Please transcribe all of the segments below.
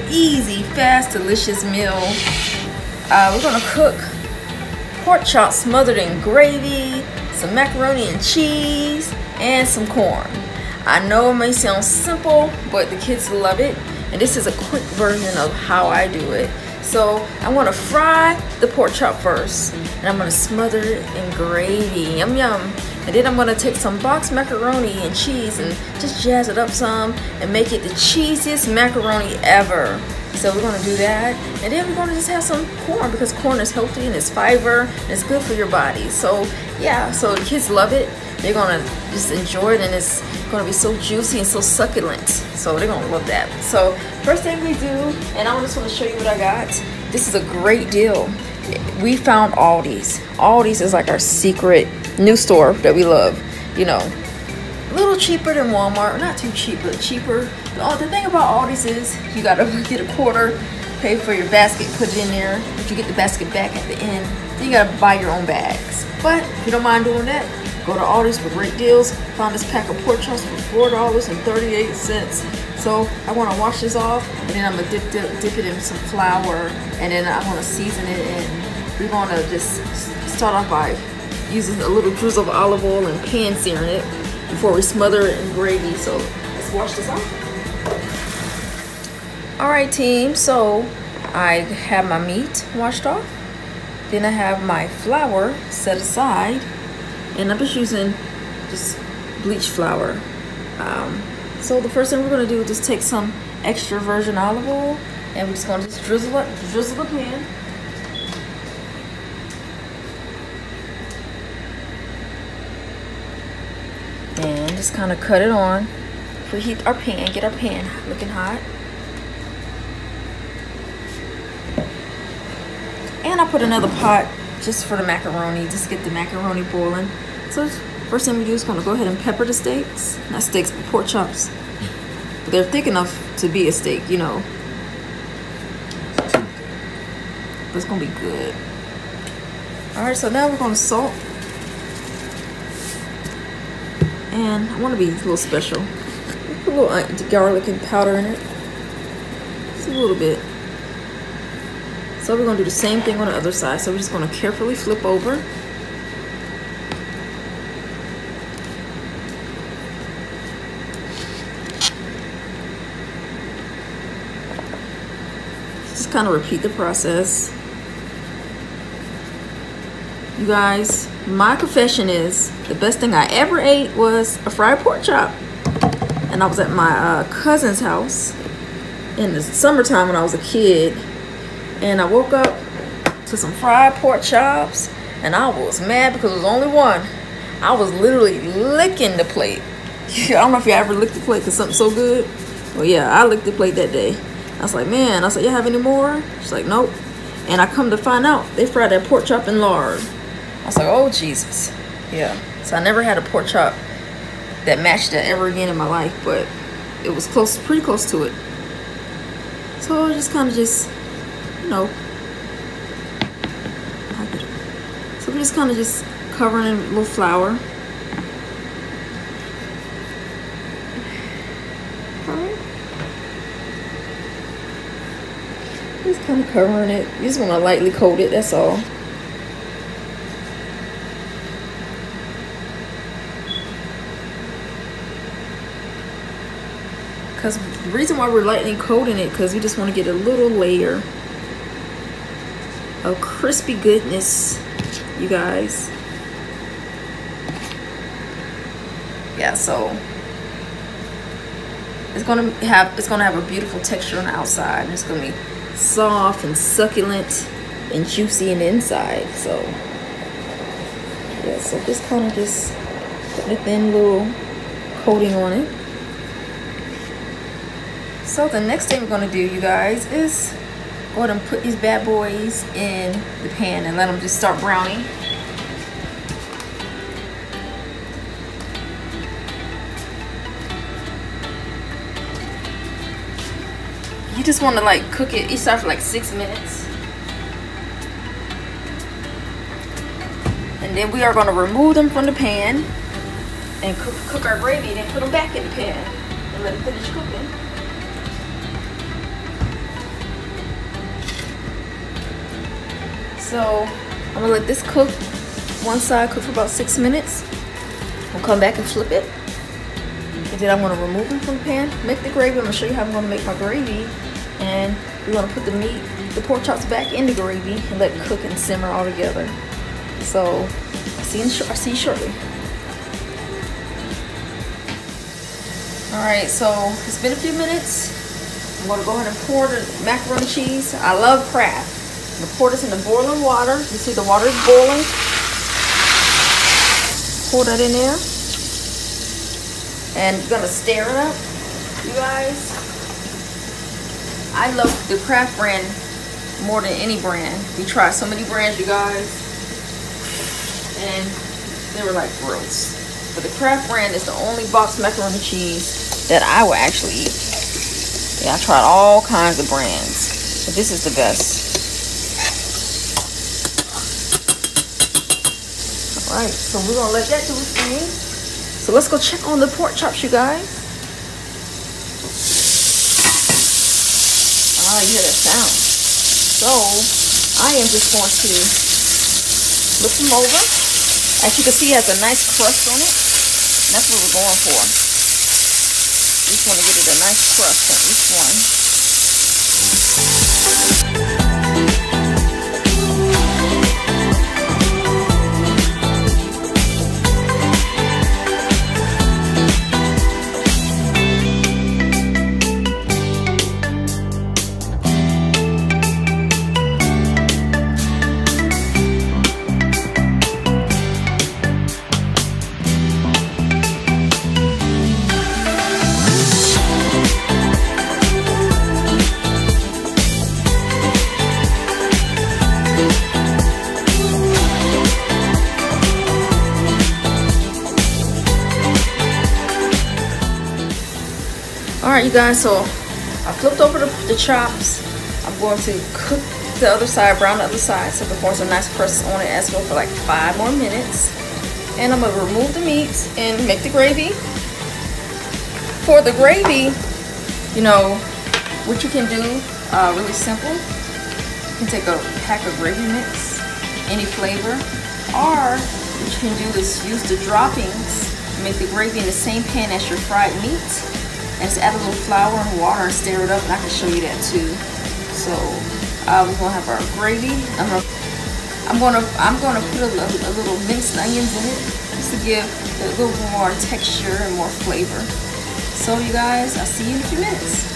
easy, fast, delicious meal. We're gonna cook pork chops smothered in gravy, some macaroni and cheese, and some corn. I know it may sound simple, but the kids love it. And this is a quick version of how I do it. So I'm gonna fry the pork chop first, and I'm gonna smother it in gravy, yum yum. And then I'm gonna take some boxed macaroni and cheese and just jazz it up some and make it the cheesiest macaroni ever. So we're gonna do that, and then we're gonna just have some corn because corn is healthy and it's fiber and it's good for your body. So yeah, so the kids love it. They're gonna just enjoy it, and it's gonna be so juicy and so succulent. So they're gonna love that. So first thing we do, and I just wanna show you what I got. This is a great deal. We found Aldi's. Aldi's is like our secret new store that we love. You know, a little cheaper than Walmart. Not too cheap, but cheaper. The thing about Aldi's is you gotta get a quarter, pay for your basket, put it in there. But you get the basket back at the end. Then you gotta buy your own bags. But if you don't mind doing that, go to Aldi's for great deals. Found this pack of pork chops for $4.38. So I want to wash this off, and then I'm gonna dip it in some flour, and then I want to season it. And we're gonna just start off by using a little drizzle of olive oil and pan searing it before we smother it in gravy. So let's wash this off. All right, team. So I have my meat washed off. Then I have my flour set aside. And I'm just using bleach flour. So the first thing we're gonna do is just take some extra virgin olive oil, and we're just gonna drizzle the pan. And just kind of cut it on. Preheat our pan, get our pan looking hot. And I put another pot just for the macaroni, just get the macaroni boiling. So first thing we do is gonna go ahead and pepper the steaks. Not steaks, but pork chops. But they're thick enough to be a steak, you know. But it's gonna be good. All right, so now we're gonna salt. And I wanna be a little special. Put a little garlic and powder in it. Just a little bit. So we're gonna do the same thing on the other side. So we're just gonna carefully flip over. Just kind of repeat the process. You guys, my confession is the best thing I ever ate was a fried pork chop. And I was at my cousin's house in the summertime when I was a kid. And I woke up to some fried pork chops, and I was mad because it was only one. I was literally licking the plate. I don't know if you ever licked the plate because something's so good. Well, yeah, I licked the plate that day. I was like, man, I said, you have any more? She's like, nope. And I come to find out they fried that pork chop in lard. I was like, oh, Jesus. Yeah. So I never had a pork chop that matched that ever again in my life, but it was close, pretty close to it. So I just kind of you know, so we're just kind of just covering it with a little flour. Alright. Just kind of covering it. You just want to lightly coat it, that's all. Because the reason why we're lightly coating it, because we just want to get a little layer of crispy goodness, you guys. Yeah, so it's gonna have a beautiful texture on the outside, and it's gonna be soft and succulent and juicy in the inside. So yeah, so just kind of just put a thin little coating on it. So the next thing we're gonna do, you guys, is go ahead and put these bad boys in the pan and let them just start browning. You just want to like cook it each side for like 6 minutes. And then we are going to remove them from the pan and cook our gravy, and then put them back in the pan and let it finish cooking. So I'm gonna let this cook. One side cook for about 6 minutes. We'll come back and flip it. And then I'm gonna remove them from the pan, make the gravy. I'm gonna show you how I'm gonna make my gravy. And we're gonna put the meat, the pork chops back in the gravy and let it cook and simmer all together. So I'll see you shortly. All right, so it's been a few minutes. I'm gonna go ahead and pour the macaroni cheese. I love Kraft. I'm gonna pour this in the boiling water. You see the water is boiling. Pour that in there. And you're gonna stir it up, you guys. I love the Kraft brand more than any brand. We tried so many brands, you guys, and they were like gross. But the Kraft brand is the only boxed macaroni cheese that I will actually eat. Yeah, I tried all kinds of brands, but this is the best. All right, so we're gonna let that do its thing. So let's go check on the pork chops, you guys. Ah, you hear that sound. So I am just going to flip them over. As you can see, it has a nice crust on it. And that's what we're going for. We just want to get it a nice crust on each one. Alright, you guys, so I flipped over the chops. I'm going to cook the other side, brown the other side, so before some nice crust on it as well for like 5 more minutes. And I'm going to remove the meats and make the gravy. For the gravy, you know, what you can do, really simple. You can take a pack of gravy mix, any flavor, or what you can do is use the droppings, make the gravy in the same pan as your fried meat. And just add a little flour and water and stir it up, and I can show you that too. So we're gonna have our gravy. I'm gonna put a little minced onions in it just to give a little more texture and more flavor. So you guys, I'll see you in a few minutes.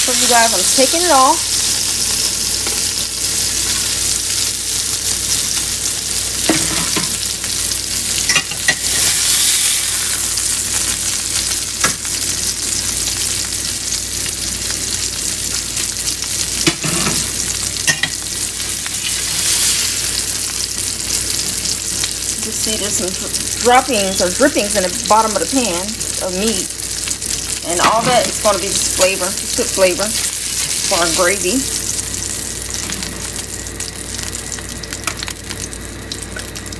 So you guys, I'm taking it off. You see there's some droppings or drippings in the bottom of the pan of meat. And all that is going to be just flavor, just good flavor for our gravy.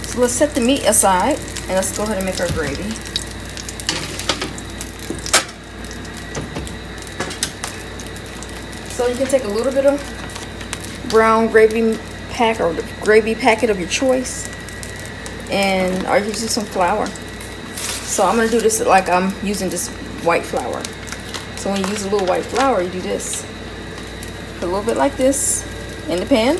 So let's set the meat aside and let's go ahead and make our gravy. So you can take a little bit of brown gravy pack or the gravy packet of your choice, and or use some flour. So I'm going to do this like I'm using this white flour. So when you use a little white flour, you do this. Put a little bit like this in the pan.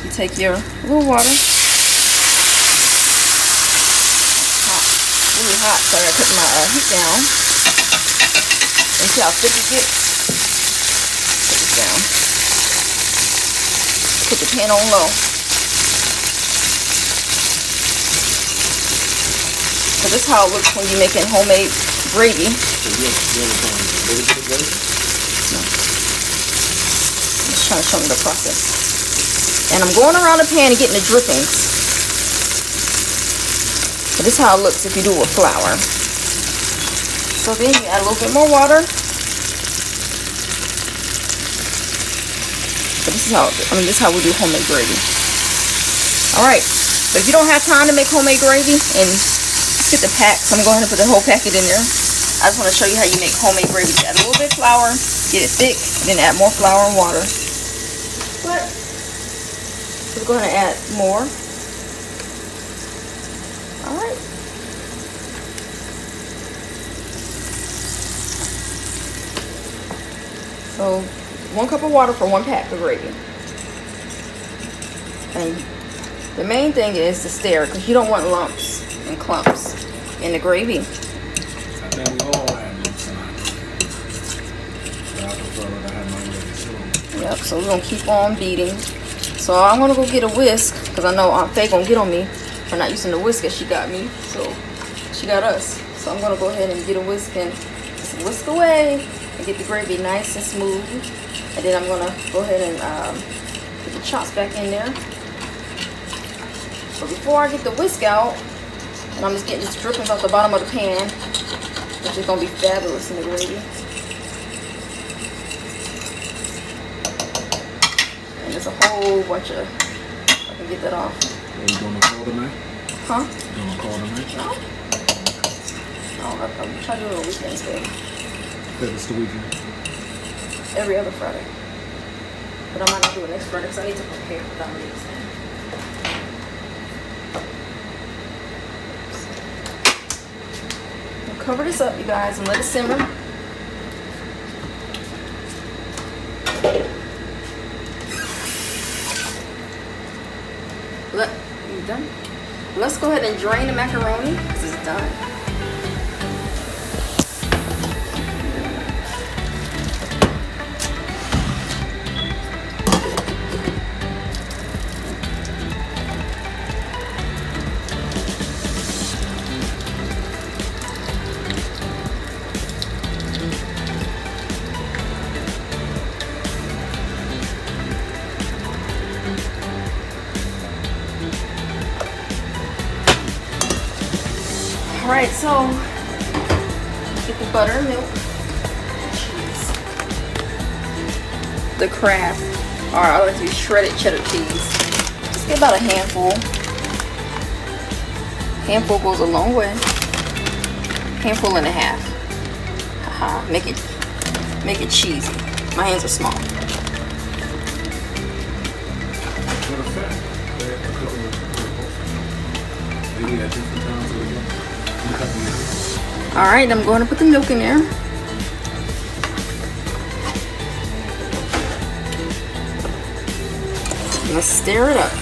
You take your little water. Hot, really hot, so I gotta put my heat down. And see how thick it gets. Put this down. Put the pan on low. So this is how it looks when you're making homemade gravy. Just trying to show me the process. And I'm going around the pan and getting the drippings. So this is how it looks if you do it with flour. So then you add a little bit more water. So this is how, this is how we do homemade gravy. Alright, but if you don't have time to make homemade gravy and get the pack, so I'm going to go ahead and put the whole packet in there. I just want to show you how you make homemade gravy. You add a little bit of flour, get it thick, and then add more flour and water. But we're going to add more. Alright. So 1 cup of water for 1 pack of gravy. And the main thing is to stir, because you don't want lumps and clumps in the gravy. I think we all have lumps in our gravy. But I prefer when I have my gravy too. Yep, so we're going to keep on beating. So I'm going to go get a whisk, because I know Aunt Faye going to get on me for not using the whisk as she got me. So she got us. So I'm going to go ahead and get a whisk and just whisk away and get the gravy nice and smooth. And then I'm going to go ahead and put the chops back in there. But before I get the whisk out, and I'm just getting this drippings off the bottom of the pan, which is going to be fabulous in the gravy. And there's a whole bunch of, I can get that off. Are you going to call tonight? Huh? You going to call tonight? No. No, I'm trying to do it on weekends, babe. Because it's the weekend. Every other Friday. But I might not do it next Friday because I need to prepare for that next time. We'll cover this up, you guys, and let it simmer. You done? Let's go ahead and drain the macaroni because it's done. Alright, so get the butter and milk, cheese, the Kraft, or I like to use shredded cheddar cheese. Just get about a handful. Handful goes a long way. Handful and a half. Haha, make it cheesy. My hands are small. Alright, I'm going to put the milk in there. Let's stir it up.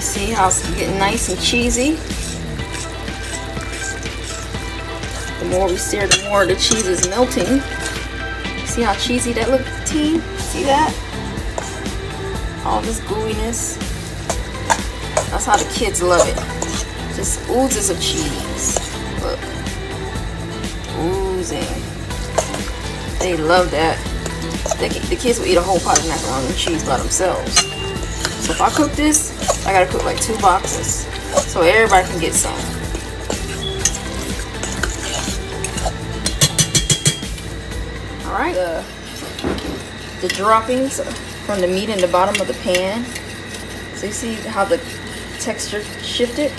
See how it's getting nice and cheesy. The more we stir, the more the cheese is melting. See how cheesy that looks, team? See that? All this gooiness. That's how the kids love it. Just oozes of cheese. Look. Oozing. They love that. The kids will eat a whole pot of macaroni and cheese by themselves. So if I cook this, I gotta cook like 2 boxes so everybody can get some. Alright, the droppings from the meat in the bottom of the pan. So you see how the texture shifted?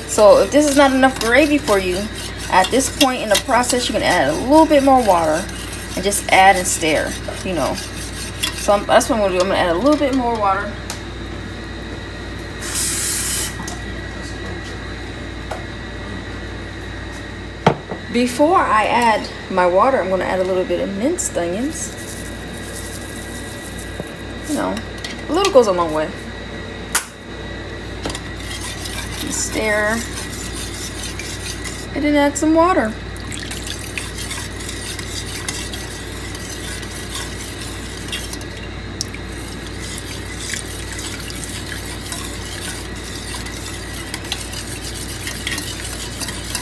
So if this is not enough gravy for you, at this point in the process you can add a little bit more water and just add and stir, you know. So that's what I'm gonna do. I'm gonna add a little bit more water. Before I add my water, I'm going to add a little bit of minced onions. You know, a little goes a long way. stir. And then add some water.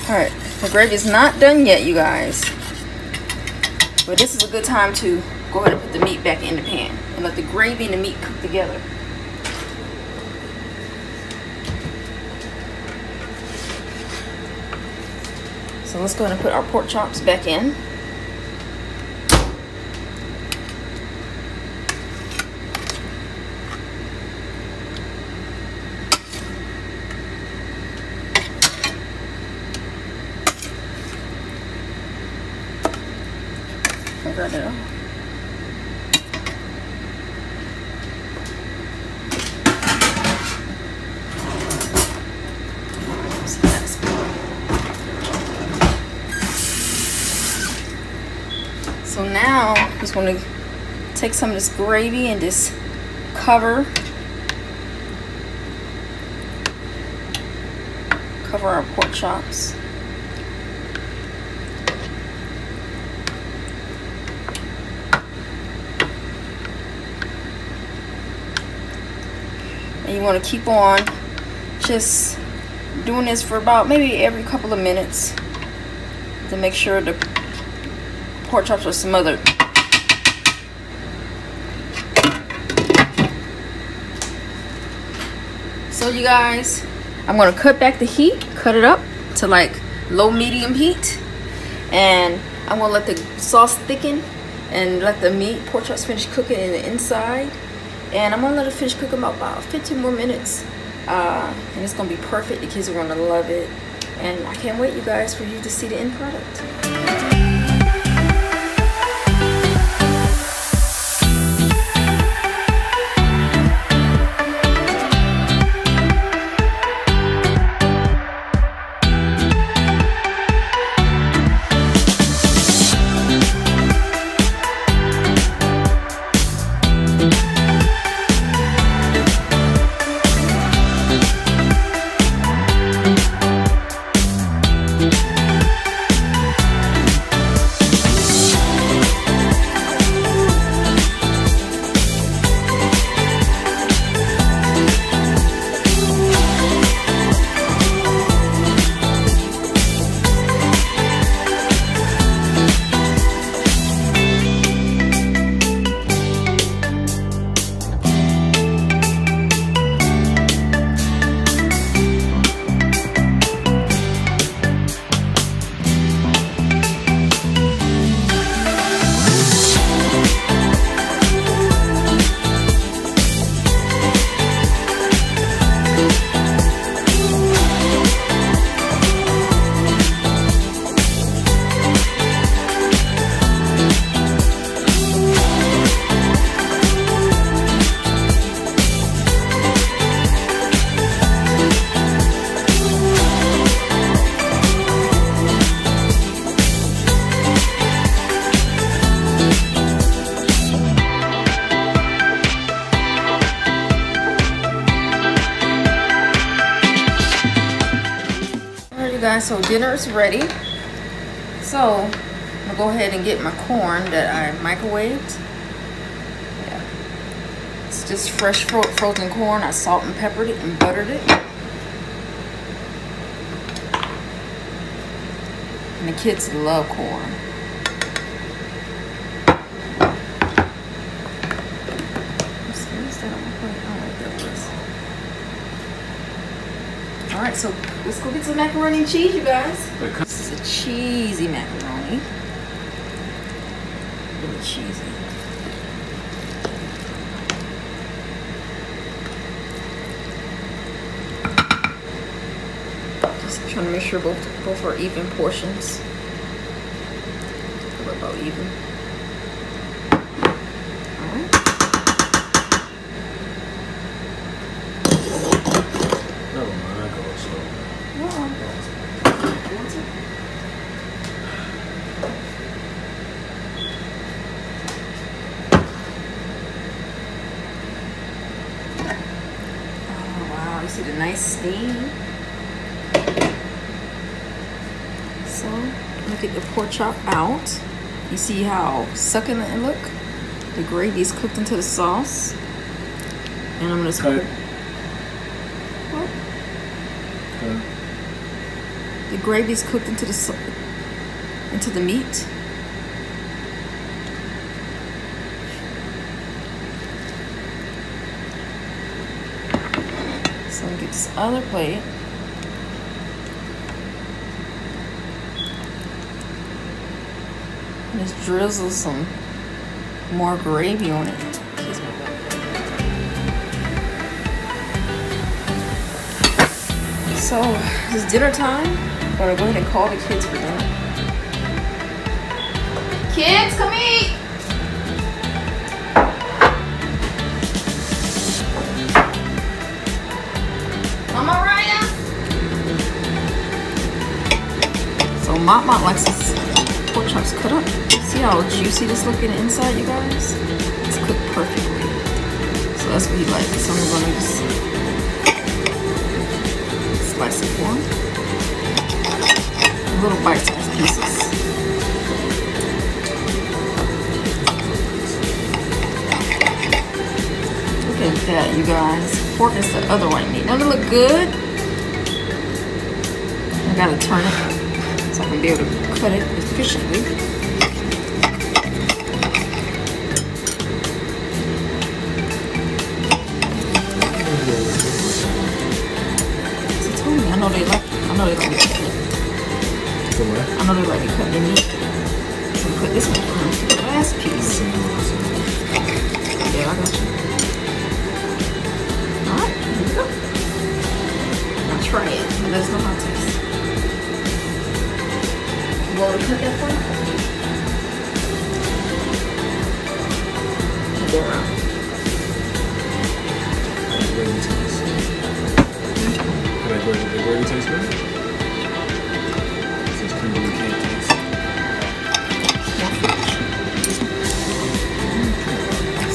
Alright, the gravy is not done yet, you guys. But this is a good time to go ahead and put the meat back in the pan and let the gravy and the meat cook together. So let's go ahead and put our pork chops back in. Grab it off. So now I'm just going to take some of this gravy and just cover our pork chops. And you want to keep on just doing this for about maybe every couple of minutes to make sure the pork chops are smothered. So you guys, I'm going to cut back the heat, cut it up to like low medium heat, and I'm going to let the sauce thicken and let the pork chops finish cooking in the inside. And I'm gonna let it finish cooking about 15 more minutes. And it's gonna be perfect. The kids are gonna love it. And I can't wait, you guys, for you to see the end product. Guys, so dinner is ready. So I'm gonna go ahead and get my corn that I microwaved. Yeah, it's just fresh frozen corn. I salt and peppered it and buttered it, and the kids love corn. Alright, so let's go get some macaroni and cheese, you guys. This is a cheesy macaroni. Really cheesy. Just trying to make sure both are even portions. They're about even. See the nice steam. So I'm gonna get the pork chop out. You see how succulent it look? The gravy is cooked into the sauce. And I'm gonna cut. What? Cut. The gravy is cooked into the meat. So I'm gonna get this other plate. And just drizzle some more gravy on it. So it's dinner time. I'm gonna go ahead and call the kids for dinner. Kids, come eat! Mama Raya! So Mop likes his pork chops cut up. See how juicy this look in the inside, you guys? It's cooked perfectly. So that's what he likes. So I'm gonna just slice it for him. Little bite-sized pieces. Look at that, you guys. Pork is the other white meat. Doesn't it look good? I gotta turn it so I can be able to cut it efficiently. So tell me, I know they like me cutting it. I know they like me cutting the meat. So I'm gonna put this one on the last piece. Yeah, I got you. Alright, here we go. Now try it and let us know how it tastes. You want to cut that for you? Go around. The gravy tastes good? Since Kimberly can't taste.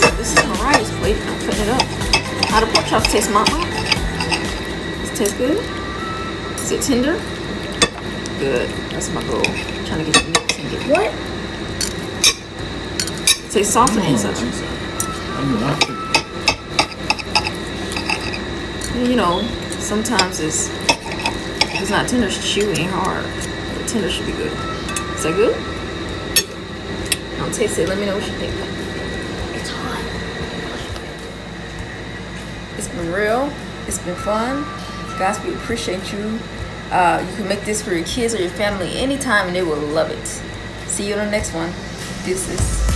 So this is Mariah's plate. I'm putting it up. How do pork chops taste, Mama? Does it taste good? Is it tender? Good. That's my goal. I'm trying to get the meat tender. What? It tastes soft on the inside. You know, sometimes if it's not tender, it's chewy and hard. The tender should be good. Is that good? I'll taste it. Let me know what you think. It's hot. It's been real. It's been fun. Guys, we appreciate you. You can make this for your kids or your family anytime and they will love it. See you on the next one. Deuces.